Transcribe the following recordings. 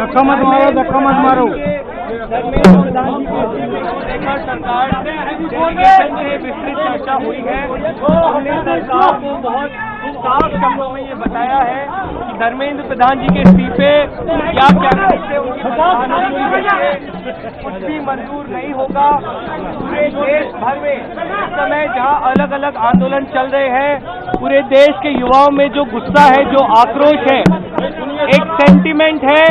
धक्का मत मारो, धक्का मत मारो। धर्मेंद्र प्रधान जी को लेकर सरकार डेलीगेशन से विस्तृत चर्चा हुई है। हमने सरकार को बहुत साफ शब्दों में ये बताया है कि धर्मेंद्र प्रधान जी के इस्तीफे या कैबिनेट से उनकी कुछ भी मंजूर नहीं होगा। पूरे देश भर में इस समय जहां अलग अलग आंदोलन चल रहे हैं, पूरे देश के युवाओं में जो गुस्सा है, जो आक्रोश है, एक सेंटीमेंट है,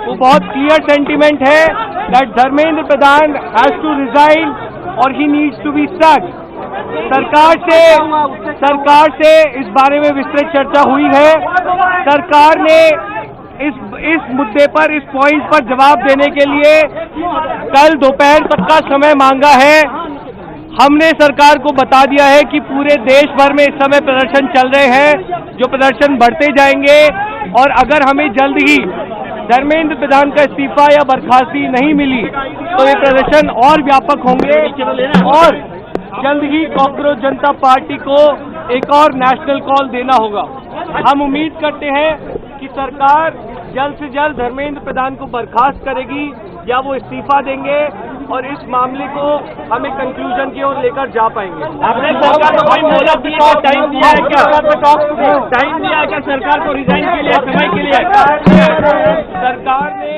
वो बहुत क्लियर सेंटीमेंट है that Dharmendra Pradhan has to resign और he needs to be sacked. सरकार से इस बारे में विस्तृत चर्चा हुई है। सरकार ने इस मुद्दे पर, इस पॉइंट पर जवाब देने के लिए कल दोपहर तक का समय मांगा है। हमने सरकार को बता दिया है कि पूरे देश भर में इस समय प्रदर्शन चल रहे हैं, जो प्रदर्शन बढ़ते जाएंगे और अगर हमें जल्द ही धर्मेंद्र प्रधान का इस्तीफा या बर्खास्ती नहीं मिली तो ये प्रदर्शन और व्यापक होंगे और जल्द ही कॉकरोच जनता पार्टी को एक और नेशनल कॉल देना होगा। हम उम्मीद करते हैं कि सरकार जल्द से जल्द धर्मेंद्र प्रधान को बर्खास्त करेगी या वो इस्तीफा देंगे और इस मामले को हमें कंक्लूजन की ओर लेकर जा पाएंगे। आपने सरकार को कोई मोहलत दिया, टाइम दिया है क्या? टाइम दिया है क्या सरकार को रिजाइन के लिए, समय के लिए? सरकार ने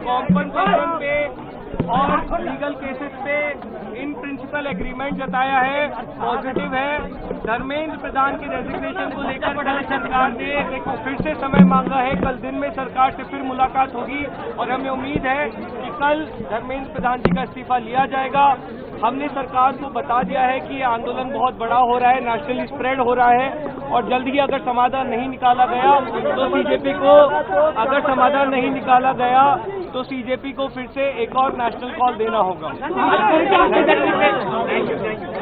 कॉम्पनसेशन पे और लीगल केसेस पे इन प्रिंसिपल एग्रीमेंट जताया है, पॉजिटिव है। धर्मेंद्र प्रधान की रेजिग्नेशन को लेकर कल सरकार ने फिर से समय मांगा है। कल दिन में सरकार से फिर मुलाकात होगी और हमें उम्मीद है कि कल धर्मेंद्र प्रधान जी का इस्तीफा लिया जाएगा। हमने सरकार को बता दिया है कि ये आंदोलन बहुत बड़ा हो रहा है, नेशनली स्प्रेड हो रहा है और जल्द ही अगर समाधान नहीं निकाला गया तो सीजेपी को, अगर समाधान नहीं निकाला गया तो सीजेपी को फिर से एक और नेशनल कॉल देना होगा।